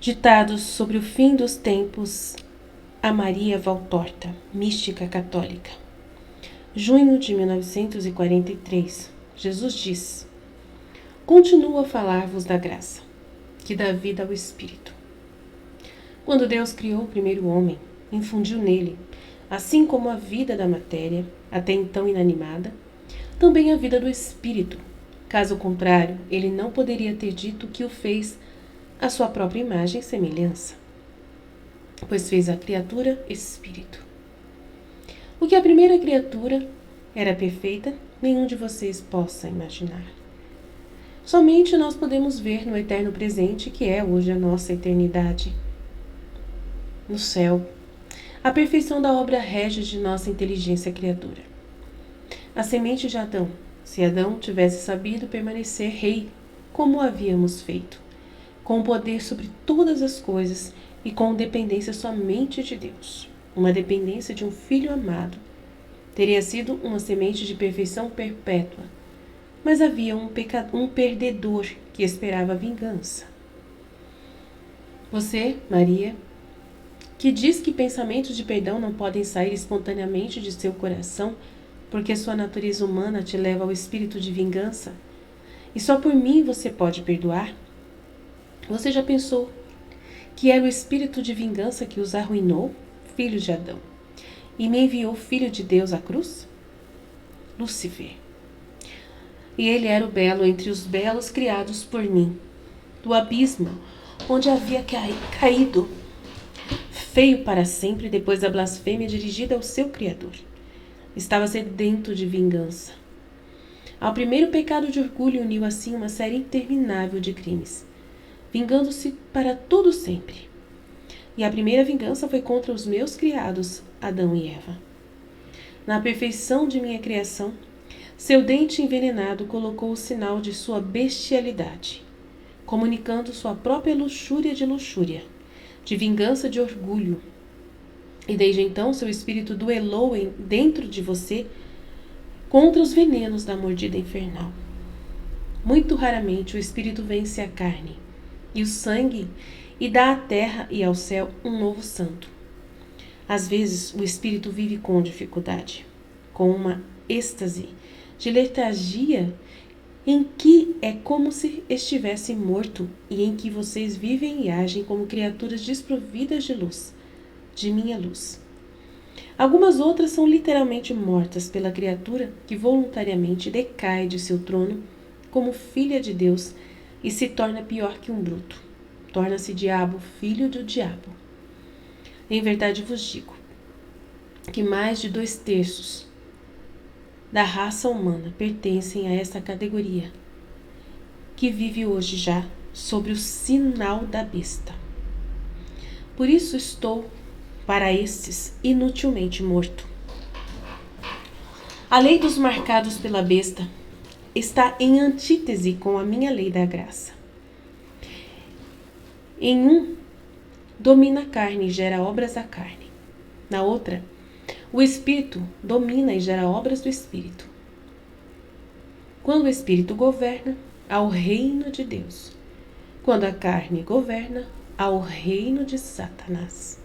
Ditados sobre o fim dos tempos a Maria Valtorta, mística católica. Junho de 1943. Jesus diz: Continuo a falar-vos da graça, que dá vida ao Espírito. Quando Deus criou o primeiro homem, infundiu nele, assim como a vida da matéria, até então inanimada, também a vida do Espírito. Caso contrário, ele não poderia ter dito que o fez a sua própria imagem e semelhança, pois fez a criatura Espírito. O que a primeira criatura era perfeita, nenhum de vocês possa imaginar. Somente nós podemos ver no eterno presente, que é hoje a nossa eternidade. No céu, a perfeição da obra rege de nossa inteligência criadora. A semente de Adão, se Adão tivesse sabido permanecer rei, como o havíamos feito, com poder sobre todas as coisas e com dependência somente de Deus, uma dependência de um filho amado, teria sido uma semente de perfeição perpétua. Mas havia um perdedor que esperava vingança. Você, Maria, que diz que pensamentos de perdão não podem sair espontaneamente de seu coração, porque sua natureza humana te leva ao espírito de vingança, e só por mim você pode perdoar? Você já pensou que era o espírito de vingança que os arruinou, filhos de Adão, e me enviou filho de Deus à cruz? Lúcifer. E ele era o belo entre os belos criados por mim, do abismo onde havia caído, feio para sempre depois da blasfêmia dirigida ao seu Criador. Estava sedento de vingança. Ao primeiro pecado de orgulho uniu assim uma série interminável de crimes, vingando-se para todo sempre. E a primeira vingança foi contra os meus criados, Adão e Eva. Na perfeição de minha criação, seu dente envenenado colocou o sinal de sua bestialidade, comunicando sua própria luxúria, de vingança de orgulho. E desde então seu espírito duelou dentro de você contra os venenos da mordida infernal. Muito raramente o espírito vence a carne e o sangue e dá à terra e ao céu um novo santo. Às vezes o espírito vive com dificuldade, com uma êxtase de letargia em que é como se estivesse morto e em que vocês vivem e agem como criaturas desprovidas de luz, de minha luz. Algumas outras são literalmente mortas pela criatura que voluntariamente decai de seu trono como filha de Deus e se torna pior que um bruto. Torna-se diabo, filho do diabo. Em verdade vos digo que mais de 2/3 da raça humana pertencem a esta categoria, que vive hoje já sobre o sinal da besta. Por isso estou para estes inutilmente morto. A lei dos marcados pela besta está em antítese com a minha lei da graça. Em um, domina a carne e gera obras da carne. Na outra, o Espírito domina e gera obras do Espírito. Quando o Espírito governa, há o reino de Deus. Quando a carne governa, há o reino de Satanás.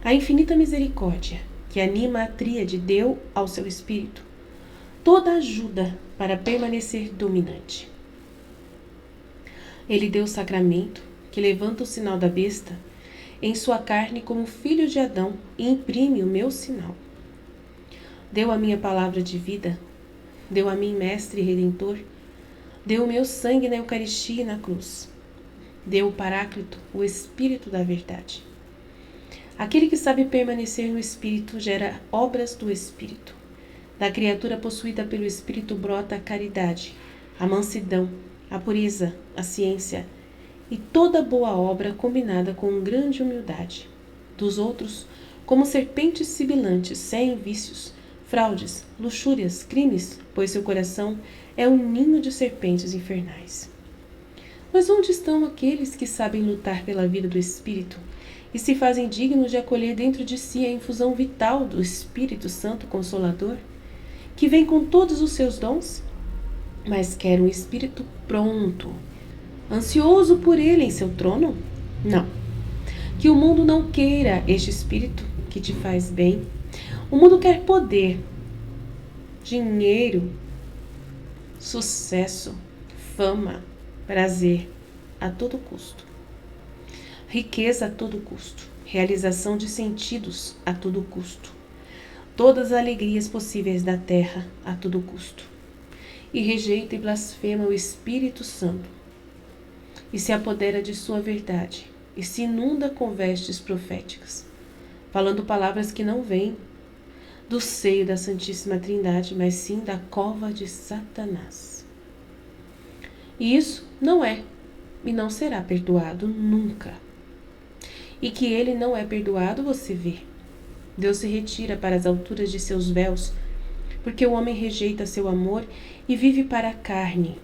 A infinita misericórdia que anima a tríade deu ao seu Espírito toda ajuda para permanecer dominante. Ele deu o sacramento que levanta o sinal da besta em sua carne como filho de Adão e imprime o meu sinal. Deu a minha palavra de vida, deu a mim mestre e redentor, deu o meu sangue na Eucaristia e na cruz. Deu o Paráclito, o Espírito da verdade. Aquele que sabe permanecer no Espírito gera obras do Espírito. Da criatura possuída pelo Espírito brota a caridade, a mansidão, a pureza, a ciência e toda boa obra combinada com grande humildade. Dos outros, como serpentes sibilantes, sem vícios, fraudes, luxúrias, crimes, pois seu coração é um ninho de serpentes infernais. Mas onde estão aqueles que sabem lutar pela vida do Espírito e se fazem dignos de acolher dentro de si a infusão vital do Espírito Santo Consolador, que vem com todos os seus dons, mas quer um Espírito pronto, Ansioso por ele em seu trono? Não. Que o mundo não queira este espírito que te faz bem. O mundo quer poder, dinheiro, sucesso, fama, prazer a todo custo. Riqueza a todo custo. Realização de sentidos a todo custo. Todas as alegrias possíveis da terra a todo custo. E rejeita e blasfema o Espírito Santo. E se apodera de sua verdade. E se inunda com vestes proféticas, falando palavras que não vêm do seio da Santíssima Trindade, mas sim da cova de Satanás. E isso não é e não será perdoado nunca. E que ele não é perdoado, você vê. Deus se retira para as alturas de seus véus, porque o homem rejeita seu amor e vive para a carne.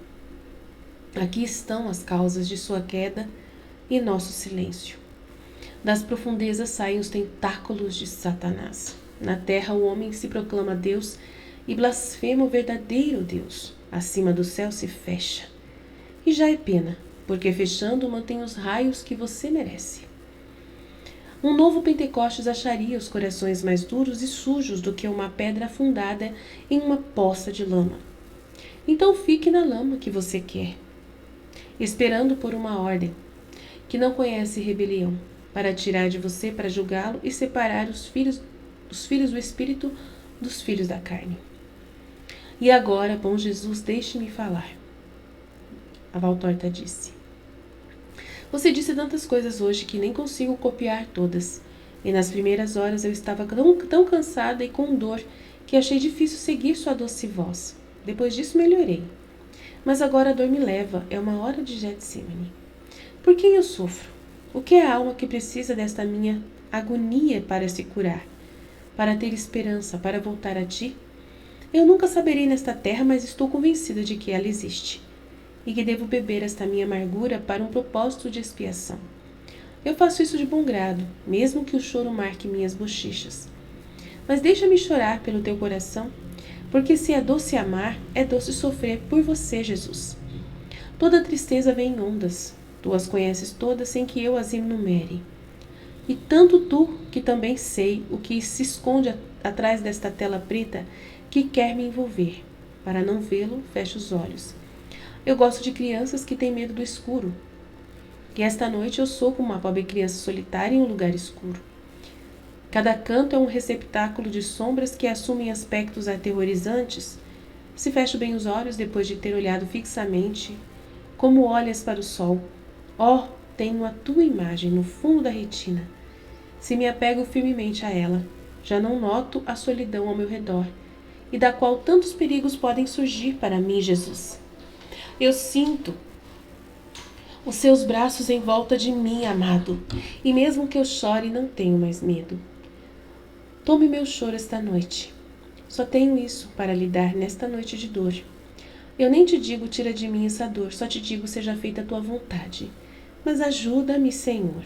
Aqui estão as causas de sua queda e nosso silêncio. Das profundezas saem os tentáculos de Satanás. Na terra o homem se proclama Deus e blasfema o verdadeiro Deus. Acima do céu se fecha. E já é pena, porque fechando mantém os raios que você merece. Um novo Pentecostes acharia os corações mais duros e sujos do que uma pedra afundada em uma poça de lama. Então fique na lama que você quer, esperando por uma ordem, que não conhece rebelião, para tirar de você, para julgá-lo e separar os filhos do Espírito dos filhos da carne. E agora, bom Jesus, deixe-me falar. A Valtorta disse. Você disse tantas coisas hoje que nem consigo copiar todas. E nas primeiras horas eu estava tão cansada e com dor que achei difícil seguir sua doce voz. Depois disso melhorei. Mas agora a dor me leva, é uma hora de Getsemane. Por quem eu sofro? O que é a alma que precisa desta minha agonia para se curar? Para ter esperança, para voltar a ti? Eu nunca saberei nesta terra, mas estou convencida de que ela existe. E que devo beber esta minha amargura para um propósito de expiação. Eu faço isso de bom grado, mesmo que o choro marque minhas bochechas. Mas deixa-me chorar pelo teu coração, porque se é doce amar, é doce sofrer por você, Jesus. Toda tristeza vem em ondas, tu as conheces todas sem que eu as enumere. E tanto tu, que também sei o que se esconde atrás desta tela preta que quer me envolver. Para não vê-lo, fecho os olhos. Eu gosto de crianças que têm medo do escuro. E esta noite eu sou como uma pobre criança solitária em um lugar escuro. Cada canto é um receptáculo de sombras que assumem aspectos aterrorizantes. Se fecho bem os olhos depois de ter olhado fixamente, como olhas para o sol. Oh, tenho a tua imagem no fundo da retina. Se me apego firmemente a ela, já não noto a solidão ao meu redor, e da qual tantos perigos podem surgir para mim, Jesus. Eu sinto os seus braços em volta de mim, amado, e mesmo que eu chore, não tenho mais medo. Tome meu choro esta noite. Só tenho isso para lhe dar nesta noite de dor. Eu nem te digo, tira de mim essa dor, só te digo, seja feita a tua vontade. Mas ajuda-me, Senhor.